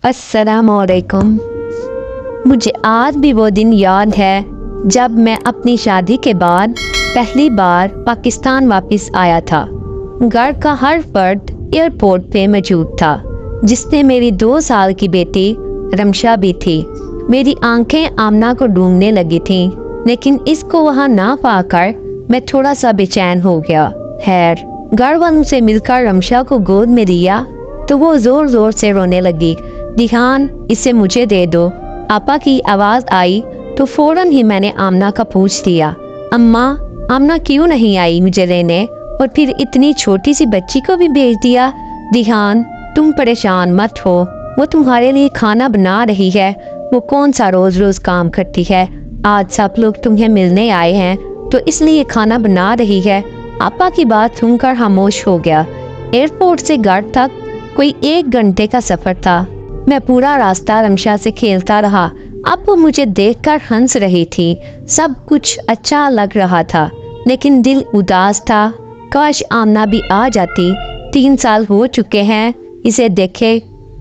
अस्सलामुअलैकुम। मुझे आज भी वो दिन याद है जब मैं अपनी शादी के बाद पहली बार पाकिस्तान वापस आया था। घर का हर फर्द एयरपोर्ट पे मौजूद था, जिसमें मेरी 2 साल की बेटी रमशा भी थी। मेरी आंखें आमना को ढूंढने लगी थीं, लेकिन इसको वहां ना पाकर मैं थोड़ा सा बेचैन हो गया। खैर, घर वालों से मिलकर रमशा को गोद में लिया तो वो जोर जोर से रोने लगी। दिहान, इसे मुझे दे दो। आपा की आवाज आई तो फौरन ही मैंने आमना का पूछ लिया, अम्मा, आमना क्यों नहीं आई मुझे लेने, और फिर इतनी छोटी सी बच्ची को भी भेज दिया। दिहान, तुम परेशान मत हो, वो तुम्हारे लिए खाना बना रही है। वो कौन सा रोज रोज काम करती है। आज सब लोग तुम्हें मिलने आए हैं तो इसलिए खाना बना रही है। आपा की बात सुनकर खामोश हो गया। एयरपोर्ट से घर तक कोई 1 घंटे का सफर था। मैं पूरा रास्ता रमशा से खेलता रहा। अब वो मुझे देखकर हंस रही थी। सब कुछ अच्छा लग रहा था, लेकिन दिल उदास था। काश आमना भी आ जाती। 3 साल हो चुके हैं इसे देखे।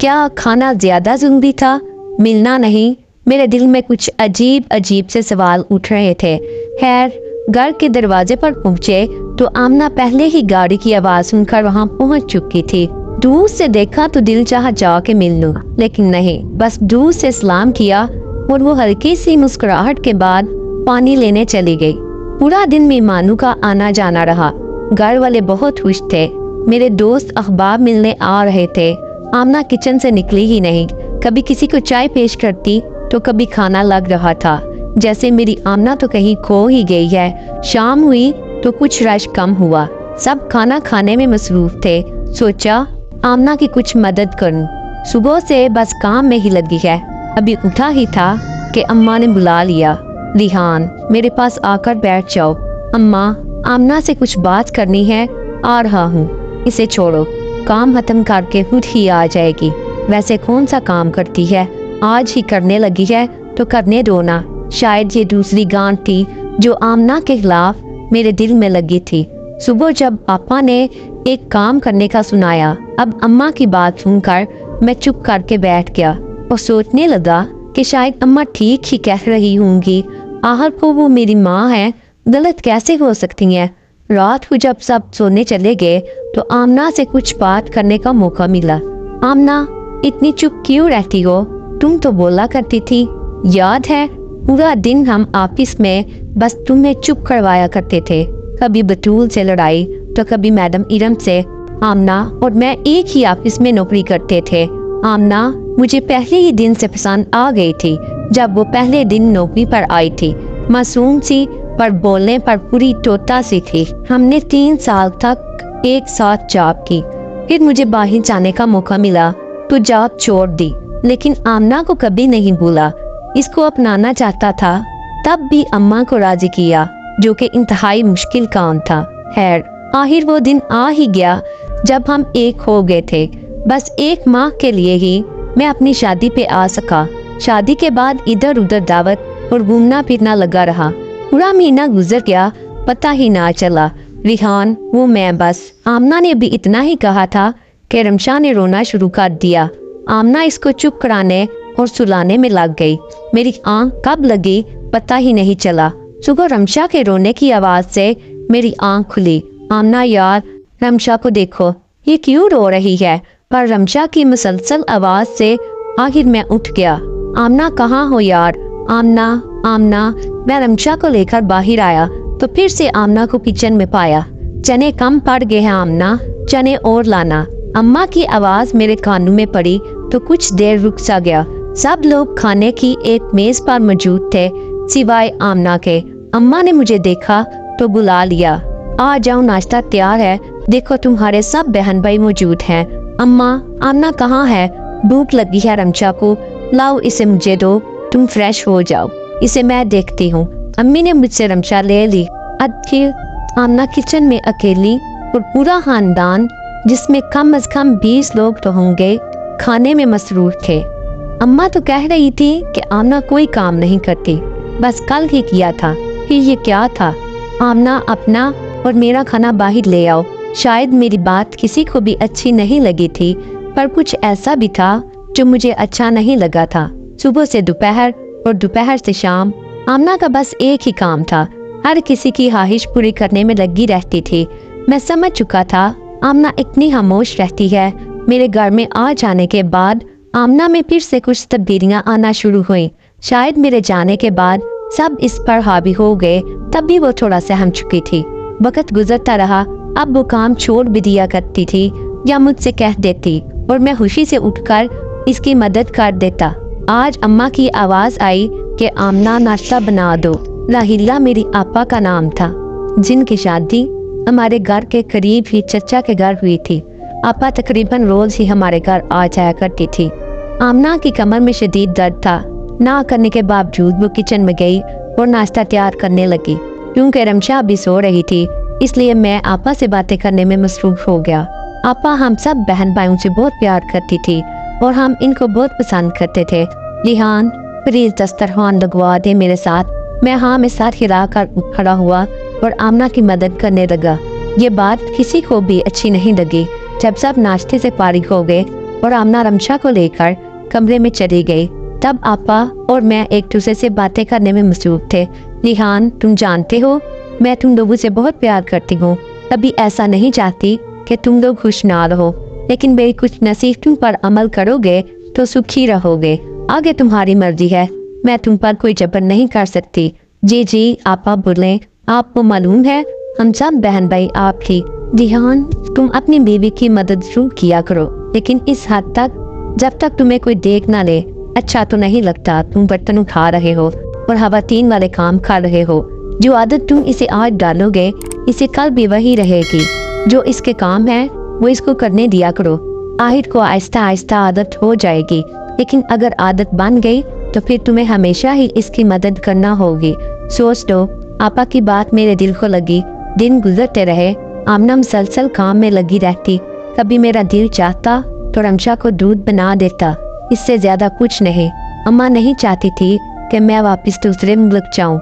क्या खाना ज्यादा जरूरी था? मिलना नहीं। मेरे दिल में कुछ अजीब अजीब से सवाल उठ रहे थे। खैर, घर के दरवाजे पर पहुंचे तो आमना पहले ही गाड़ी की आवाज सुनकर वहां पहुंच चुकी थी। दूर से देखा तो दिल चाहा जाके मिल लूं, लेकिन नहीं, बस दूर से सलाम किया और वो हल्की सी मुस्कुराहट के बाद पानी लेने चली गई। पूरा दिन मेहमानों का आना जाना रहा। घर वाले बहुत खुश थे। मेरे दोस्त अखबार मिलने आ रहे थे। आमना किचन से निकली ही नहीं। कभी किसी को चाय पेश करती तो कभी खाना लग रहा था, जैसे मेरी आमना तो कहीं खो ही गई है। शाम हुई तो कुछ रश कम हुआ। सब खाना खाने में मसरूफ थे। सोचा आमना की कुछ मदद करूं। सुबह से बस काम में ही लगी है। अभी उठा ही था कि अम्मा ने बुला लिया, रिहान, मेरे पास आकर बैठ जाओ। अम्मा, आमना से कुछ बात करनी है। आ रहा हूँ। इसे छोड़ो, काम खत्म करके खुद ही आ जाएगी। वैसे कौन सा काम करती है, आज ही करने लगी है तो करने दो ना। शायद ये दूसरी गांठ थी जो आमना के खिलाफ मेरे दिल में लगी थी। सुबह जब पापा ने एक काम करने का सुनाया, अब अम्मा की बात सुनकर मैं चुप करके बैठ गया और सोचने लगा कि शायद अम्मा ठीक ही कह रही होंगी। आहर को वो मेरी माँ है, गलत कैसे हो सकती हैं। रात को जब सब सोने चले गए तो आमना से कुछ बात करने का मौका मिला। आमना, इतनी चुप क्यों रहती हो? तुम तो बोला करती थी, याद है? पूरा दिन हम ऑफिस में बस तुम्हें चुप करवाया करते थे। कभी बतूल से लड़ाई तो कभी मैडम इरम से। आमना और मैं एक ही ऑफिस में नौकरी करते थे। आमना मुझे पहले ही दिन से पसंद आ गई थी जब वो पहले दिन नौकरी पर आई थी। मासूम सी पर बोलने पर पूरी तोता सी थी। हमने 3 साल तक एक साथ जॉब की। फिर मुझे बाहर जाने का मौका मिला तो जॉब छोड़ दी, लेकिन आमना को कभी नहीं भूला। इसको अपनाना चाहता था। तब भी अम्मा को राजी किया, जो कि इंतहाई मुश्किल काम था। खैर, आखिर वो दिन आ ही गया जब हम एक हो गए थे। बस 1 माह के लिए ही मैं अपनी शादी पे आ सका। शादी के बाद इधर उधर दावत और घूमना फिरना लगा रहा। पूरा महीना गुजर गया, पता ही ना चला। रिहान, वो मैं बस। आमना ने भी इतना ही कहा था कि रमशा ने रोना शुरू कर दिया। आमना इसको चुप कराने और सुलाने में लग गई। मेरी आंख कब लगी पता ही नहीं चला। सुबह रमशा के रोने की आवाज से मेरी आंख खुली। आमना यार, रमशा को देखो, ये क्यों रो रही है। पर रमशा की मुसलसल आवाज से आखिर मैं उठ गया। आमना, कहाँ हो यार? आमना, आमना। मैं रमशा को लेकर बाहर आया तो फिर से आमना को किचन में पाया। चने कम पड़ गए हैं आमना, चने और लाना। अम्मा की आवाज मेरे कानों में पड़ी तो कुछ देर रुक सा गया। सब लोग खाने की एक मेज पर मौजूद थे सिवाय आमना के। अम्मा ने मुझे देखा तो बुला लिया, आ जाओ, नाश्ता तैयार है। देखो तुम्हारे सब बहन भाई मौजूद हैं। अम्मा, आमना कहाँ है? भूख लगी है रमशा को, लाओ इसे मुझे दो, तुम फ्रेश हो जाओ, इसे मैं देखती हूँ। अम्मी ने मुझसे रमशा ले ली। आखिर आमना किचन में अकेली और पूरा खानदान, जिसमें कम से कम 20 लोग तो होंगे, खाने में मसरूफ थे। अम्मा तो कह रही थी कि आमना कोई काम नहीं करती, बस कल ही किया था। फिर ये क्या था? आमना, अपना और मेरा खाना बाहर ले आओ। शायद मेरी बात किसी को भी अच्छी नहीं लगी थी, पर कुछ ऐसा भी था जो मुझे अच्छा नहीं लगा था। सुबह से दोपहर और दोपहर से शाम आमना का बस एक ही काम था, हर किसी की ख्वाहिश पूरी करने में लगी रहती थी। मैं समझ चुका था आमना इतनी खामोश रहती है। मेरे घर में आ जाने के बाद आमना में फिर से कुछ तब्दीलियां आना शुरू हुई। शायद मेरे जाने के बाद सब इस पर हावी हो गए, तब भी वो थोड़ा सहम चुकी थी। वक्त गुजरता रहा, अब वो काम छोड़ भी दिया करती थी या मुझसे कह देती और मैं खुशी से उठकर इसकी मदद कर देता। आज अम्मा की आवाज़ आई कि आमना नाश्ता बना दो। राहिला मेरी आपा का नाम था, जिनकी शादी हमारे घर के करीब ही चचा के घर हुई थी। आपा तकरीबन रोज ही हमारे घर आ जाया करती थी। आमना की कमर में शदीद दर्द था। ना करने के बावजूद वो किचन में गई और नाश्ता तैयार करने लगी। क्योंकि रमशा अभी सो रही थी, इसलिए मैं आपा से बातें करने में मसरूफ हो गया। आपा हम सब बहन भाइयों से बहुत प्यार करती थी और हम इनको बहुत पसंद करते थे। रिहान, प्लीज दस्तरखान लगवा दे मेरे साथ। मैं हाँ में साथ हिला कर खड़ा हुआ और आमना की मदद करने लगा। ये बात किसी को भी अच्छी नहीं लगी। जब सब नाश्ते से फारिग हो गए और आमना रमशा को लेकर कमरे में चली गई, तब आपा और मैं एक दूसरे से बातें करने में मसरूफ थे। रिहान, तुम जानते हो मैं तुम लोगों से बहुत प्यार करती हूँ। कभी ऐसा नहीं चाहती कि तुम लोग खुश ना रहो, लेकिन मेरी कुछ नसीहतों पर अमल करोगे तो सुखी रहोगे। आगे तुम्हारी मर्जी है, मैं तुम पर कोई जबर नहीं कर सकती। जी जी आपा बोले, आपको मालूम है हम सब बहन भाई आप थी। रिहान, तुम अपनी बीवी की मदद जरूर किया करो, लेकिन इस हद तक जब तक तुम्हें कोई देख ना ले। अच्छा तो नहीं लगता तुम बर्तन उठा रहे हो और खवातीन वाले काम कर रहे हो। जो आदत तुम इसे आज डालोगे, इसे कल भी वही रहेगी। जो इसके काम है वो इसको करने दिया करो। आहिर को आहिस्ता आहिस्ता आदत हो जाएगी, लेकिन अगर आदत बन गई तो फिर तुम्हें हमेशा ही इसकी मदद करना होगी। सोच लो। आपा की बात मेरे दिल को लगी। दिन गुजरते रहे, आमना मुसलसल काम में लगी रहती। कभी मेरा दिल चाहता तो रमशा को दूध बना देता, इससे ज्यादा कुछ नहीं। अम्मा नहीं चाहती थी कि मैं वापस दूसरे मुल्क जाऊं,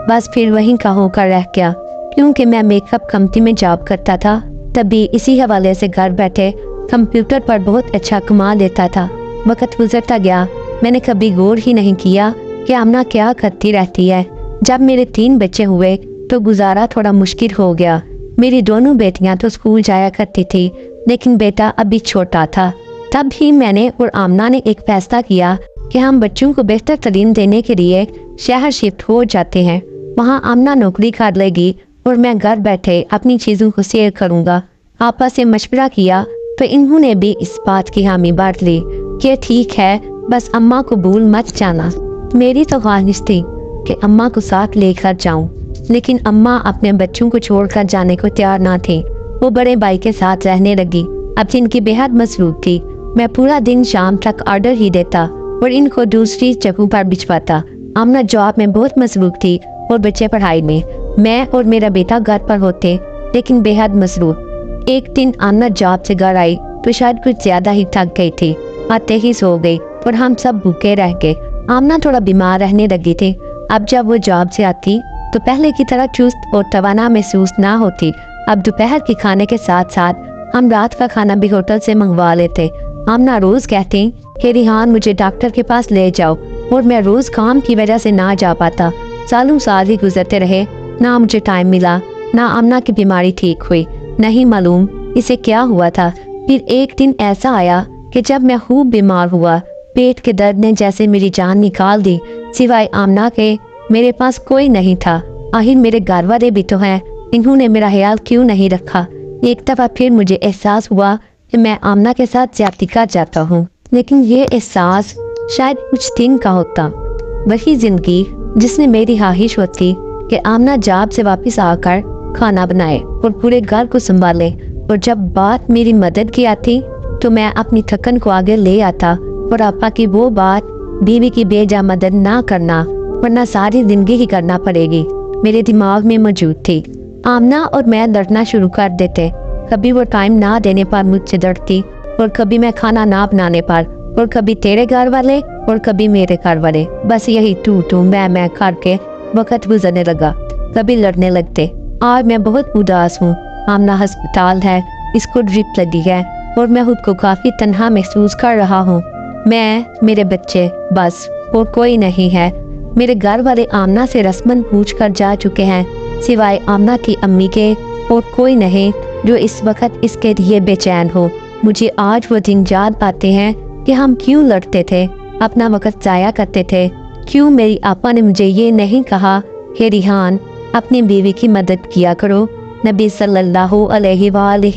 बस फिर वहीं का होकर रह गया। क्योंकि मैं मेकअप कंपनी में जॉब करता था, तभी इसी हवाले से घर बैठे कंप्यूटर पर बहुत अच्छा कमा लेता था। वक्त गुजरता गया, मैंने कभी गौर ही नहीं किया कि आमना क्या करती रहती है। जब मेरे 3 बच्चे हुए तो गुजारा थोड़ा मुश्किल हो गया। मेरी दोनों बेटियां तो स्कूल जाया करती थी, लेकिन बेटा अभी छोटा था। तब ही मैंने और आमना ने एक फैसला किया कि हम बच्चों को बेहतर तालीम देने के लिए शहर शिफ्ट हो जाते हैं। वहाँ आमना नौकरी कर लेगी और मैं घर बैठे अपनी चीज़ों को शेयर करूँगा। आपा से मशवरा किया तो इन्होंने भी इस बात की हामी बांट ली कि ठीक है, बस अम्मा को भूल मत जाना। मेरी तो ख्वाहिश थी कि अम्मा को साथ लेकर जाऊं, लेकिन अम्मा अपने बच्चों को छोड़कर जाने को तैयार ना थी। वो बड़े भाई के साथ रहने लगी। अब जिनकी बेहद मसरूफ थी, मैं पूरा दिन शाम तक ऑर्डर ही देता और इनको दूसरी जगहों पर भिजवाता। आमना जॉब में बहुत मसरूफ थी और बच्चे पढ़ाई में। मैं और मेरा बेटा घर पर होते, लेकिन बेहद मसरूफ। एक दिन आमना जॉब से घर आई तो शायद कुछ ज्यादा ही थक गई थी। आते ही सो गई और हम सब भूखे रह गए। आमना थोड़ा बीमार रहने लगी थी। अब जब वो जॉब से आती तो पहले की तरह चुस्त और तवाना महसूस ना होती। अब दोपहर के खाने के साथ साथ हम रात का खाना भी होटल से मंगवा लेते। आमना रोज कहती कि रिहान मुझे डॉक्टर के पास ले जाओ, और मैं रोज काम की वजह से ना जा पाता। सालों साल ही गुजरते रहे, ना मुझे टाइम मिला, ना आमना की बीमारी ठीक हुई। नहीं मालूम इसे क्या हुआ था। फिर एक दिन ऐसा आया कि जब मैं खूब बीमार हुआ, पेट के दर्द ने जैसे मेरी जान निकाल दी। सिवाय आमना के मेरे पास कोई नहीं था। आखिर मेरे घर वाले भी तो हैं, इन्होंने मेरा ख्याल क्यों नहीं रखा। एक दफा फिर मुझे एहसास हुआ कि मैं आमना के साथ ज्यादती कर जाता हूँ, लेकिन ये एहसास शायद कुछ दिन का होता। वही जिंदगी जिसने मेरी ख्वाहिश होती कि आमना जॉब से वापस आकर खाना बनाए और पूरे घर को संभाले, और जब बात मेरी मदद की आती तो मैं अपनी थकन को आगे ले आता और आपा की वो बात, बीवी की बेजा मदद ना करना वरना सारी जिंदगी ही करना पड़ेगी, मेरे दिमाग में मौजूद थी। आमना और मैं लड़ना शुरू कर देते। कभी वो टाइम ना देने पर मुझसे डरती, और कभी मैं खाना ना बनाने पर, और कभी तेरे घर वाले और कभी मेरे घर वाले। बस यही तू मैं करके वक्त गुजरने लगा। कभी लड़ने लगते। आज मैं बहुत उदास हूँ। आमना अस्पताल है, इसको ड्रिप लगी है और मैं खुद को काफी तन्हा महसूस कर रहा हूँ। मैं, मेरे बच्चे, बस और कोई नहीं है। मेरे घर वाले आमना से रस्मन पूछ कर जा चुके हैं, सिवाय आमना की अम्मी के और कोई नहीं जो इस वक्त इसके लिए बेचैन हो। मुझे आज वो दिन याद आते हैं कि हम क्यों लड़ते थे, अपना वक्त जाया करते थे। क्यों मेरी आपा ने मुझे ये नहीं कहा कि रिहान अपनी बीवी की मदद किया करो, नबी सल्लल्लाहु अलैहि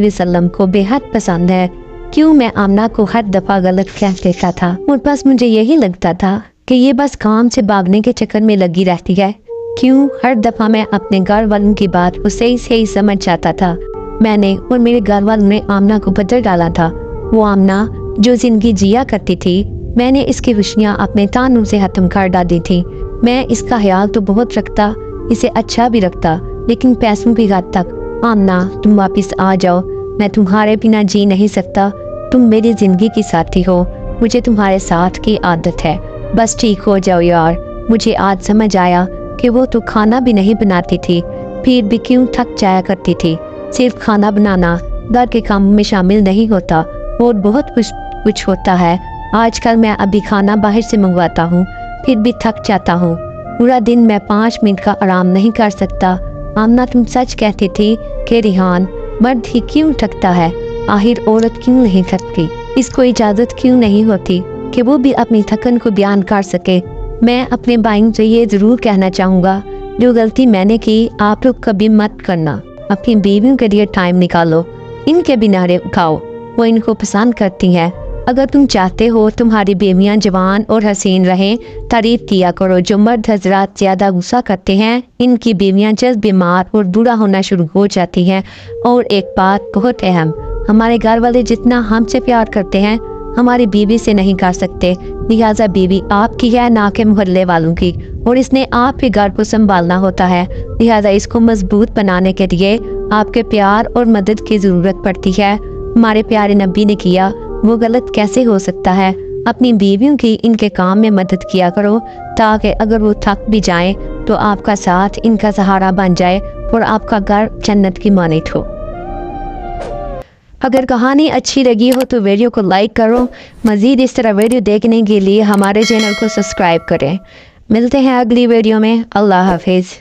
वसल्लम को बेहद पसंद है। क्यों मैं आमना को हर दफ़ा गलत कह देता था और बस मुझे यही लगता था कि ये बस काम से भागने के चक्कर में लगी रहती है। क्यों हर दफ़ा मैं अपने घर वालों की बात को सही समझ जाता था। मैंने और मेरे घर वालों ने आमना को बदल डाला था। वो आमना जो जिंदगी जिया करती थी, मैंने इसकी खुशियाँ अपने तानों से खत्म कर डाली थी। मैं इसका ख्याल तो बहुत रखता, इसे अच्छा भी रखता, लेकिन पैसों की हद तक। आमना तुम वापस आ जाओ, मैं तुम्हारे बिना जी नहीं सकता। तुम मेरी जिंदगी की साथी हो, मुझे तुम्हारे साथ की आदत है। बस ठीक हो जाओ यार। मुझे आज समझ आया कि वो तो खाना भी नहीं बनाती थी, फिर भी क्यों थक जाया करती थी। सिर्फ खाना बनाना घर के कामों में शामिल नहीं होता और बहुत कुछ होता है। आजकल मैं अभी खाना बाहर से मंगवाता हूँ, फिर भी थक जाता हूँ। पूरा दिन मैं 5 मिनट का आराम नहीं कर सकता। आमना तुम सच कहती थी कि रिहान मर्द ही क्यों थकता है, आखिर औरत क्यों नहीं थकती। इसको इजाज़त क्यों नहीं होती कि वो भी अपनी थकन को बयान कर सके। मैं अपने भाइयों से ये ज़रूर कहना चाहूँगा, जो गलती मैंने की आप लोग कभी मत करना। अपनी बीवियों के लिए टाइम निकालो, इनके बिना खाओ, वो इनको पसंद करती हैं। अगर तुम चाहते हो तुम्हारी बीवियाँ जवान और हसीन रहें, तारीफ किया करो। जो मर्द हजरात ज़्यादा गुस्सा करते हैं, इनकी बीवियाँ जल्द बीमार और बूढ़ा होना शुरू हो जाती हैं। और एक बात बहुत अहम, हमारे घर वाले जितना हमसे प्यार करते हैं, हमारी बीवी से नहीं कर सकते। लिहाजा बीवी आपकी है, ना कि मोहल्ले वालों की, और इसने आप ही घर को संभालना होता है। लिहाजा इसको मजबूत बनाने के लिए आपके प्यार और मदद की ज़रूरत पड़ती है। हमारे प्यारे नबी ने किया, वो गलत कैसे हो सकता है। अपनी बीवियों की इनके काम में मदद किया करो, ताकि अगर वो थक भी जाएं तो आपका साथ इनका सहारा बन जाए और आपका घर जन्नत की मानित हो। अगर कहानी अच्छी लगी हो तो वीडियो को लाइक करो। मज़ीद इस तरह वीडियो देखने के लिए हमारे चैनल को सब्सक्राइब करें। मिलते हैं अगली वीडियो में। अल्लाह हाफिज़।